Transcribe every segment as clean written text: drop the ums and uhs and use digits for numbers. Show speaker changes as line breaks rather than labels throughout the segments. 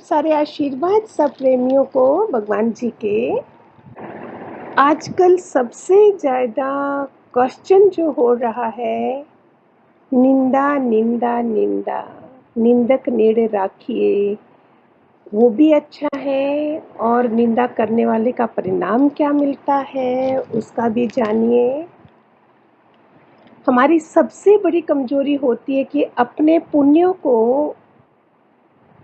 सारे आशीर्वाद सब प्रेमियों को भगवान जी के। आजकल सबसे ज़्यादा क्वेश्चन जो हो रहा है, निंदा निंदा निंदा, निंदक नेड़े राखिए, वो भी अच्छा है और निंदा करने वाले का परिणाम क्या मिलता है उसका भी जानिए। हमारी सबसे बड़ी कमजोरी होती है कि अपने पुण्यों को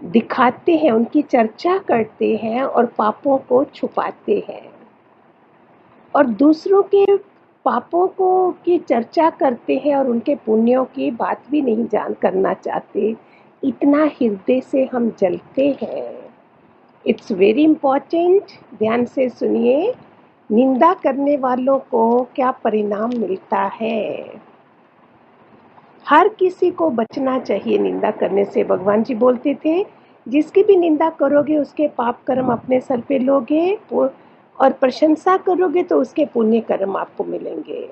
दिखाते हैं, उनकी चर्चा करते हैं और पापों को छुपाते हैं, और दूसरों के पापों को की चर्चा करते हैं और उनके पुण्यों की बात भी नहीं जान करना चाहते। इतना हृदय से हम जलते हैं। It's very important. ध्यान से सुनिए, निंदा करने वालों को क्या परिणाम मिलता है। हर किसी को बचना चाहिए निंदा करने से। भगवान जी बोलते थे, जिसकी भी निंदा करोगे उसके पाप कर्म अपने सर पे लोगे, और प्रशंसा करोगे तो उसके पुण्य कर्म आपको मिलेंगे।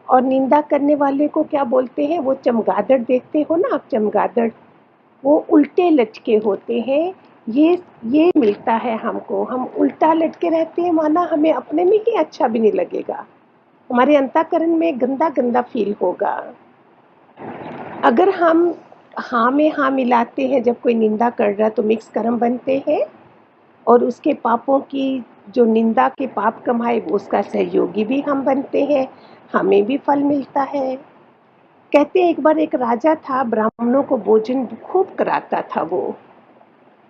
और निंदा करने वाले को क्या बोलते हैं, वो चमगादड़ देखते हो ना आप, चमगादड़ वो उल्टे लटके होते हैं। ये मिलता है हमको, हम उल्टा लटके रहते हैं, माना हमें अपने में ही अच्छा भी नहीं लगेगा, हमारे अंतःकरण में गंदा गंदा फील होगा। अगर हम हाँ में हाँ मिलाते हैं, जब कोई निंदा कर रहा है तो मिक्स कर्म बनते हैं, और उसके पापों की जो निंदा के पाप कमाए वो उसका सहयोगी भी हम बनते हैं, हमें भी फल मिलता है। कहते हैं एक बार एक राजा था, ब्राह्मणों को भोजन खूब कराता था, वो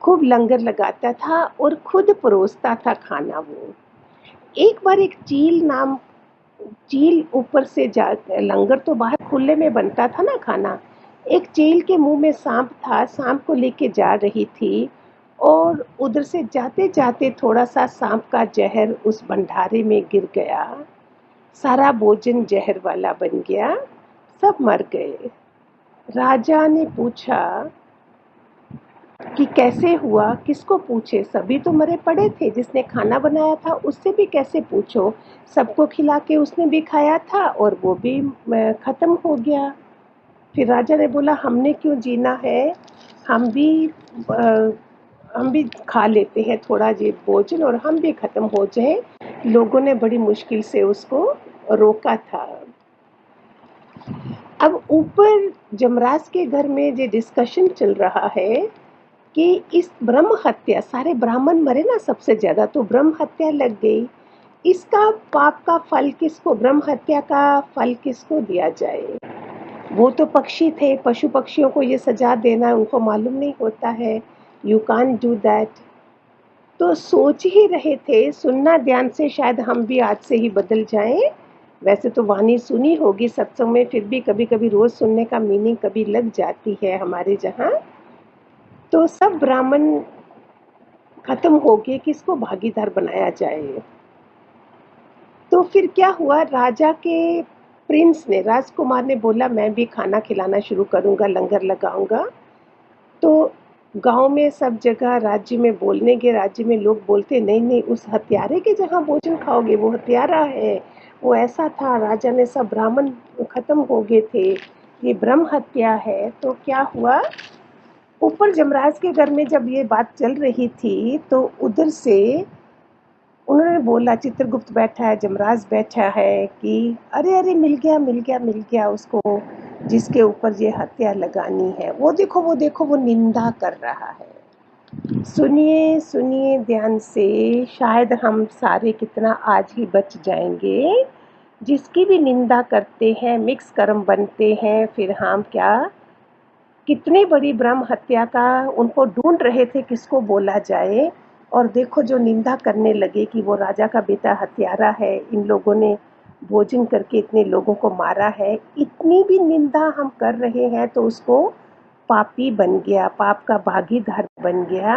खूब लंगर लगाता था और खुद परोसता था खाना। वो एक बार एक चील ऊपर से जा, लंगर तो बाहर खुले में बनता था ना खाना, एक चील के मुंह में सांप था, सांप को लेके जा रही थी, और उधर से जाते जाते थोड़ा सा सांप का जहर उस भंडारे में गिर गया, सारा भोजन जहर वाला बन गया, सब मर गए। राजा ने पूछा कि कैसे हुआ, किसको पूछे, सभी तो मरे पड़े थे, जिसने खाना बनाया था उससे भी कैसे पूछो, सबको खिला के उसने भी खाया था और वो भी खत्म हो गया। फिर राजा ने बोला, हमने क्यों जीना है, हम भी खा लेते हैं थोड़ा जी भोजन और हम भी खत्म हो जाए। लोगों ने बड़ी मुश्किल से उसको रोका था। अब ऊपर जमराज के घर में जो डिस्कशन चल रहा है कि इस ब्रह्म हत्या, सारे ब्राह्मण मरे ना सबसे ज्यादा, तो ब्रह्म हत्या लग गई, इसका पाप का फल किसको, ब्रह्म हत्या का फल किसको दिया जाए। वो तो पक्षी थे, पशु पक्षियों को ये सजा देना उनको मालूम नहीं होता है, यू कांट डू दैट। तो सोच ही रहे थे, सुनना ध्यान से, शायद हम भी आज से ही बदल जाएं। वैसे तो वाणी सुनी होगी सत्संग में, फिर भी कभी कभी रोज सुनने का मीनिंग कभी लग जाती है हमारे जहाँ। तो सब ब्राह्मण खत्म हो गए, किसको भागीदार बनाया जाए। तो फिर क्या हुआ, राजा के प्रिंस ने, राजकुमार ने बोला, मैं भी खाना खिलाना शुरू करूंगा, लंगर लगाऊंगा। तो गांव में सब जगह, राज्य में बोलने के, राज्य में लोग बोलते, नहीं नहीं, उस हत्यारे के जहाँ भोजन खाओगे वो हत्यारा है, वो ऐसा था, राजा ने सब ब्राह्मण खत्म हो गए थे, ये ब्रह्म हत्या है। तो क्या हुआ, ऊपर जमराज के घर में जब ये बात चल रही थी तो उधर से उन्होंने बोला, चित्रगुप्त बैठा है, जमराज बैठा है, कि अरे अरे मिल गया मिल गया मिल गया उसको, जिसके ऊपर ये हत्या लगानी है, वो देखो वो देखो, वो निंदा कर रहा है। सुनिए सुनिए ध्यान से, शायद हम सारे कितना आज ही बच जाएंगे। जिसकी भी निंदा करते हैं मिक्स कर्म बनते हैं, फिर हम क्या, कितनी बड़ी ब्रह्म हत्या का उनको ढूंढ रहे थे किसको बोला जाए, और देखो जो निंदा करने लगे कि वो राजा का बेटा हत्यारा है, इन लोगों ने भोजन करके इतने लोगों को मारा है, इतनी भी निंदा हम कर रहे हैं तो उसको पापी बन गया, पाप का भागीदार बन गया,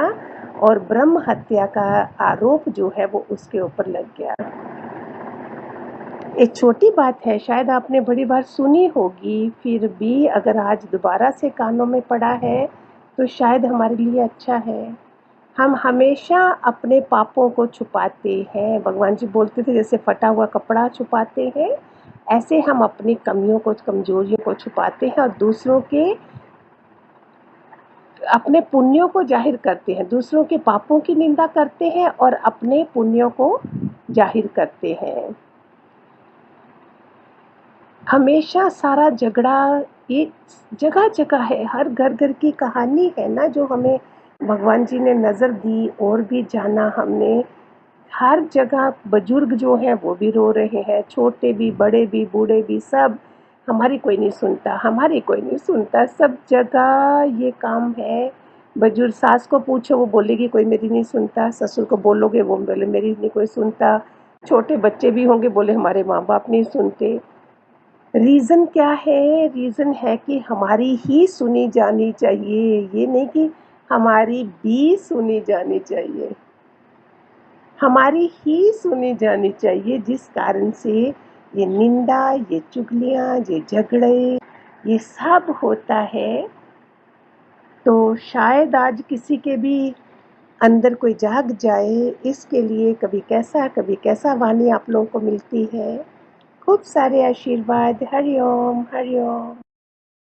और ब्रह्म हत्या का आरोप जो है वो उसके ऊपर लग गया। एक छोटी बात है, शायद आपने बड़ी बार सुनी होगी, फिर भी अगर आज दोबारा से कानों में पड़ा है तो शायद हमारे लिए अच्छा है। हम हमेशा अपने पापों को छुपाते हैं। भगवान जी बोलते थे, जैसे फटा हुआ कपड़ा छुपाते हैं, ऐसे हम अपनी कमियों को, कमजोरियों को छुपाते हैं, और दूसरों के अपने पुण्यों को जाहिर करते हैं, दूसरों के पापों की निंदा करते हैं और अपने पुण्यों को जाहिर करते हैं। हमेशा सारा झगड़ा एक जगह जगह है, हर घर घर की कहानी है ना जो हमें भगवान जी ने नज़र दी और भी जाना हमने। हर जगह बुजुर्ग जो हैं वो भी रो रहे हैं, छोटे भी, बड़े भी, बूढ़े भी, सब। हमारी कोई नहीं सुनता, हमारी कोई नहीं सुनता, सब जगह ये काम है। बुजुर्ग सास को पूछो वो बोलेगी कोई मेरी नहीं सुनता, ससुर को बोलोगे वो बोले मेरी नहीं कोई सुनता, छोटे बच्चे भी होंगे बोले हमारे माँ बाप नहीं सुनते। रीज़न क्या है? रीज़न है कि हमारी ही सुनी जानी चाहिए, ये नहीं कि हमारी भी सुनी जानी चाहिए। हमारी ही सुनी जानी चाहिए, जिस कारण से ये निंदा, ये चुगलियाँ, ये झगड़े, ये सब होता है। तो शायद आज किसी के भी अंदर कोई जाग जाए, इसके लिए कभी कैसा वाणी आप लोगों को मिलती है। खूब सारे आशीर्वाद। हरि ओम, हरि ओम।